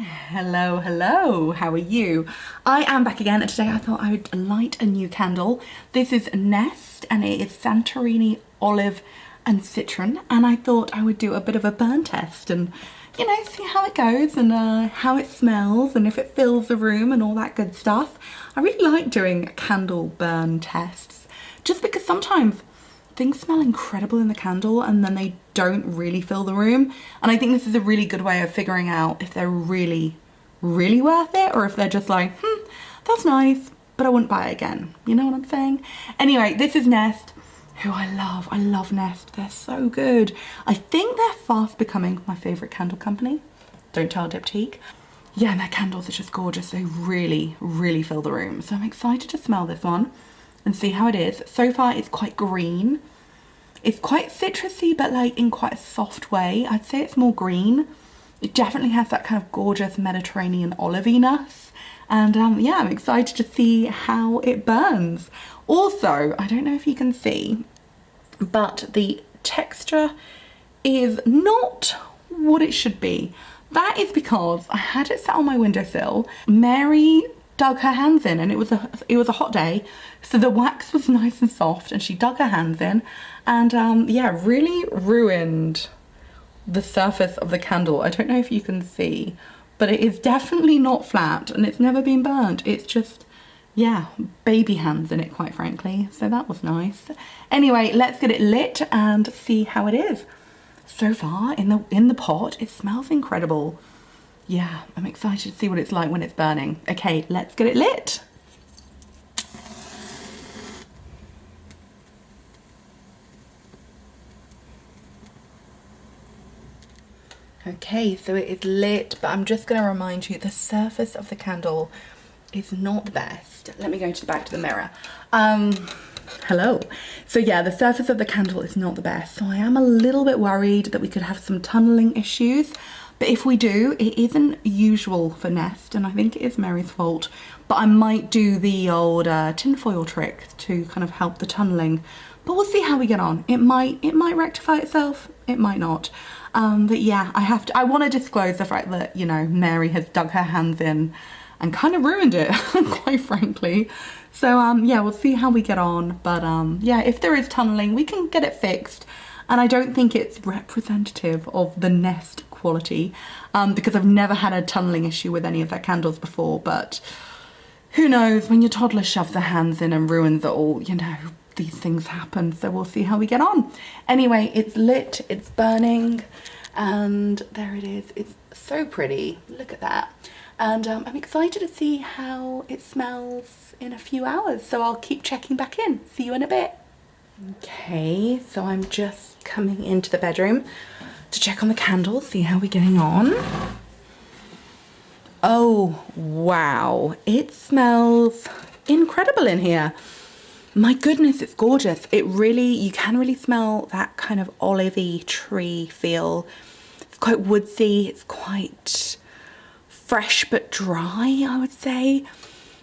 Hello, hello, how are you? I am back again and today I thought I would light a new candle. This is Nest and it is Santorini Olive and Citron, and I thought I would do a bit of a burn test and, you know, see how it goes and how it smells and if it fills the room and all that good stuff. I really like doing candle burn tests just because sometimes things smell incredible in the candle and then they don't really fill the room, and I think this is a really good way of figuring out if they're really worth it or if they're just like, that's nice but I wouldn't buy it again, you know what I'm saying? Anyway, this is Nest, who I love Nest. They're so good. I think they're fast becoming my favourite candle company. Don't tell Diptyque. Yeah, and their candles are just gorgeous. They really fill the room, so I'm excited to smell this one and see how it is. So far it's quite green. It's quite citrusy, but like in quite a soft way. I'd say it's more green. It definitely has that kind of gorgeous Mediterranean olivey-ness. And yeah, I'm excited to see how it burns. Also, I don't know if you can see, but the texture is not what it should be. That is because I had it set on my windowsill. Mary dug her hands in and it was a hot day, so the wax was nice and soft and she dug her hands in and yeah, really ruined the surface of the candle. I don't know if you can see, but it is definitely not flat and it's never been burnt. It's just, yeah, baby hands in it, quite frankly, so that was nice. Anyway, let's get it lit and see how it is. So far in the pot, it smells incredible. Yeah, I'm excited to see what it's like when it's burning. Okay, let's get it lit. Okay, so it is lit, but I'm just going to remind you the surface of the candle is not the best. Let me go back to the mirror. Hello. So yeah, the surface of the candle is not the best. So I am a little bit worried that we could have some tunneling issues. But if we do, it isn't usual for Nest, and I think it is Mary's fault. But I might do the old tinfoil trick to kind of help the tunneling. But we'll see how we get on. It might rectify itself. It might not. But yeah, I want to disclose the fact that, you know, Mary has dug her hands in and kind of ruined it, quite frankly. So yeah, we'll see how we get on. But yeah, if there is tunneling, we can get it fixed. And I don't think it's representative of the Nest quality because I've never had a tunneling issue with any of their candles before, but who knows, when your toddler shoves their hands in and ruins it all, you know, these things happen. So we'll see how we get on. Anyway, it's lit, it's burning, and there it is. It's so pretty, look at that. And I'm excited to see how it smells in a few hours, so I'll keep checking back in. See you in a bit. Okay, so I'm just coming into the bedroom to check on the candles, see how we're getting on. Oh, wow, it smells incredible in here. My goodness, it's gorgeous. It really, you can really smell that kind of olivey tree feel. It's quite woodsy, it's quite fresh but dry, I would say.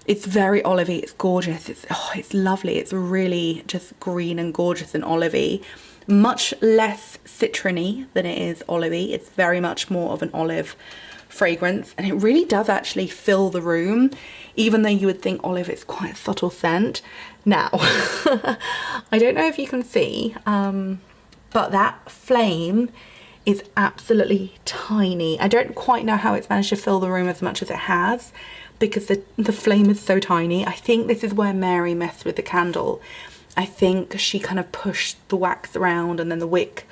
It's very olivey, it's gorgeous, it's lovely. It's really just green and gorgeous and olivey. Much less citrony than it is olivey. It's very much more of an olive fragrance, and it really does actually fill the room, even though you would think olive is quite a subtle scent. Now, I don't know if you can see, but that flame is absolutely tiny. I don't quite know how it's managed to fill the room as much as it has, because the flame is so tiny. I think this is where Mary messed with the candle. I think she kind of pushed the wax around and then the wick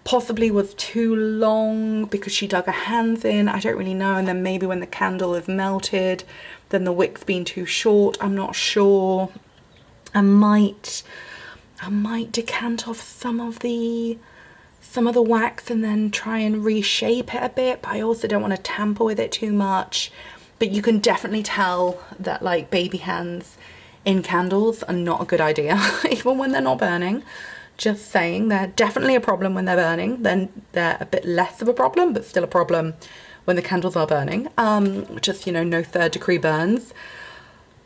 possibly was too long because she dug her hands in. I don't really know. And then maybe when the candle is melted, then the wick's been too short. I'm not sure. I might decant off some of the wax and then try and reshape it a bit, but I also don't want to tamper with it too much. But you can definitely tell that like baby hands in candles are not a good idea, even when they're not burning. Just saying, they're definitely a problem when they're burning. Then they're a bit less of a problem, but still a problem when the candles are burning. Just, you know, no third degree burns.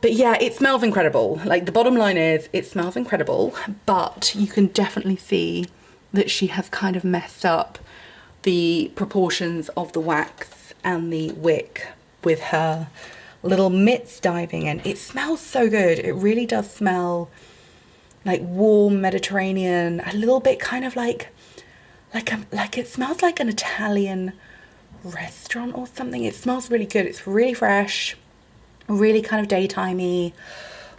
But yeah, it smells incredible. Like, the bottom line is it smells incredible, but you can definitely see that she has kind of messed up the proportions of the wax and the wick with her little mitts diving in. It smells so good. It really does smell like warm Mediterranean, a little bit kind of like it smells like an Italian restaurant or something. It smells really good. It's really fresh, really kind of daytimey.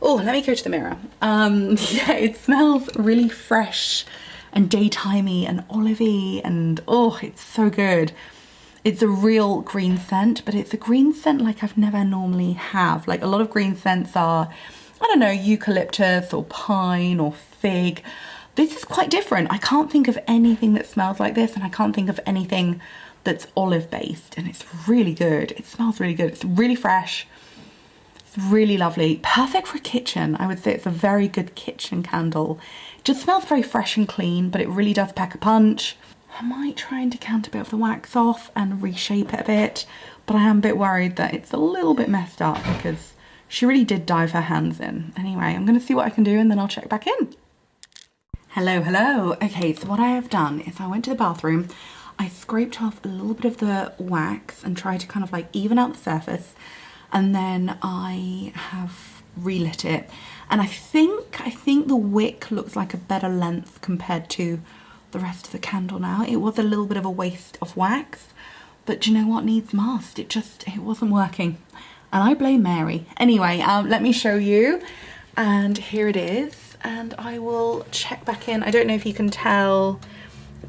Oh, let me go to the mirror. Yeah, it smells really fresh and daytimey and olivey, and oh, it's so good. It's a real green scent, but it's a green scent like I've never normally have. Like a lot of green scents are, I don't know, eucalyptus or pine or fig. This is quite different. I can't think of anything that smells like this, and I can't think of anything that's olive based, and it's really good. It smells really good. It's really fresh. It's really lovely. Perfect for a kitchen. I would say it's a very good kitchen candle. It just smells very fresh and clean, but it really does pack a punch. I might try and decant a bit of the wax off and reshape it a bit, but I am a bit worried that it's a little bit messed up because she really did dive her hands in. Anyway, I'm going to see what I can do and then I'll check back in. Hello, hello. Okay, so what I have done is I went to the bathroom, I scraped off a little bit of the wax and tried to kind of like even out the surface, and then I have relit it. And I think the wick looks like a better length compared to the rest of the candle now. It was a little bit of a waste of wax, but do you know what, needs must. It wasn't working, and I blame Mary. Anyway, let me show you, and here it is, and I will check back in. I don't know if you can tell,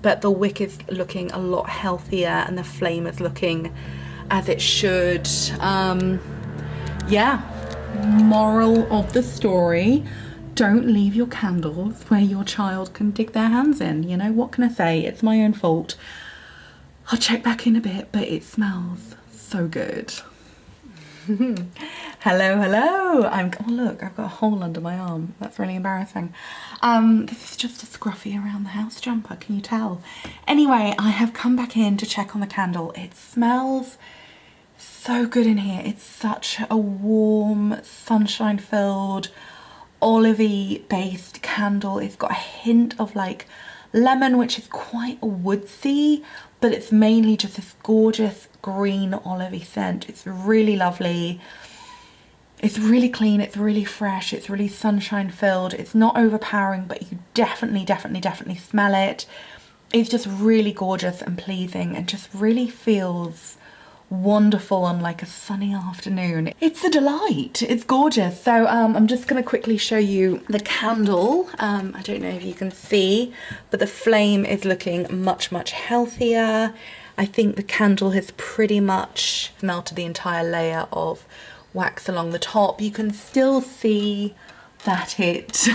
but the wick is looking a lot healthier and the flame is looking as it should. Yeah, moral of the story: don't leave your candles where your child can dig their hands in. You know, what can I say? It's my own fault. I'll check back in a bit, but it smells so good. Hello, hello. Oh look, I've got a hole under my arm. That's really embarrassing. This is just a scruffy around the house jumper, can you tell? Anyway, I have come back in to check on the candle. It smells so good in here. It's such a warm, sunshine-filled, olivey based candle. It's got a hint of like lemon, which is quite woodsy, but it's mainly just this gorgeous green olivey scent. It's really lovely. It's really clean, it's really fresh, it's really sunshine filled. It's not overpowering, but you definitely smell it. It's just really gorgeous and pleasing and just really feels wonderful on like a sunny afternoon. It's a delight. It's gorgeous. So I'm just going to quickly show you the candle. I don't know if you can see, but the flame is looking much healthier. I think the candle has pretty much melted the entire layer of wax along the top. You can still see that it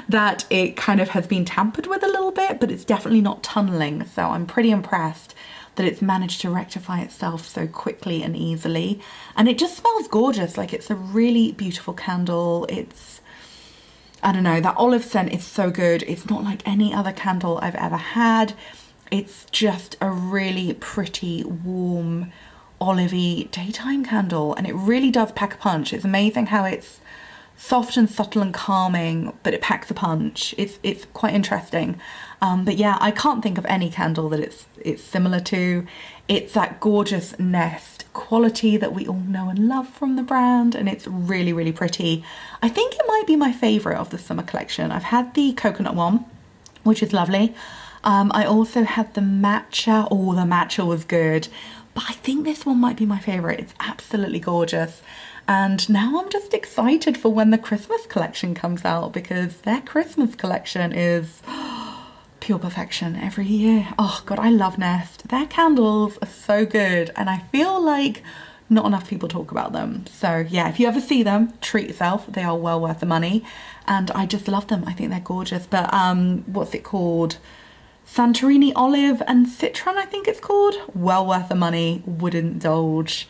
that it kind of has been tampered with a little bit, but it's definitely not tunneling. So I'm pretty impressed that it's managed to rectify itself so quickly and easily, and it just smells gorgeous. Like, it's a really beautiful candle. It's, I don't know, that olive scent is so good. It's not like any other candle I've ever had. It's just a really pretty, warm, olivey daytime candle, and it really does pack a punch. It's amazing how it's soft and subtle and calming, but it packs a punch. It's quite interesting. But yeah, I can't think of any candle that it's similar to. It's that gorgeous Nest quality that we all know and love from the brand, and it's really pretty. I think it might be my favorite of the summer collection. I've had the coconut one, which is lovely. I also had the matcha. Oh, the matcha was good, but I think this one might be my favorite. It's absolutely gorgeous. And now I'm just excited for when the Christmas collection comes out, because their Christmas collection is pure perfection every year. Oh God, I love Nest. Their candles are so good, and I feel like not enough people talk about them. So yeah, if you ever see them, treat yourself. They are well worth the money, and I just love them. I think they're gorgeous. But what's it called? Santorini Olive and Citron, I think it's called. Well worth the money. Wouldn't indulge.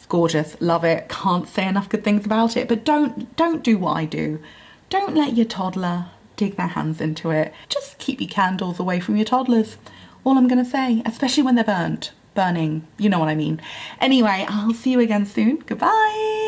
Gorgeous, love it, can't say enough good things about it. But don't do what I do. Don't let your toddler dig their hands into it. Just keep your candles away from your toddlers. All I'm gonna say, especially when they're burning, you know what I mean. Anyway, I'll see you again soon. Goodbye.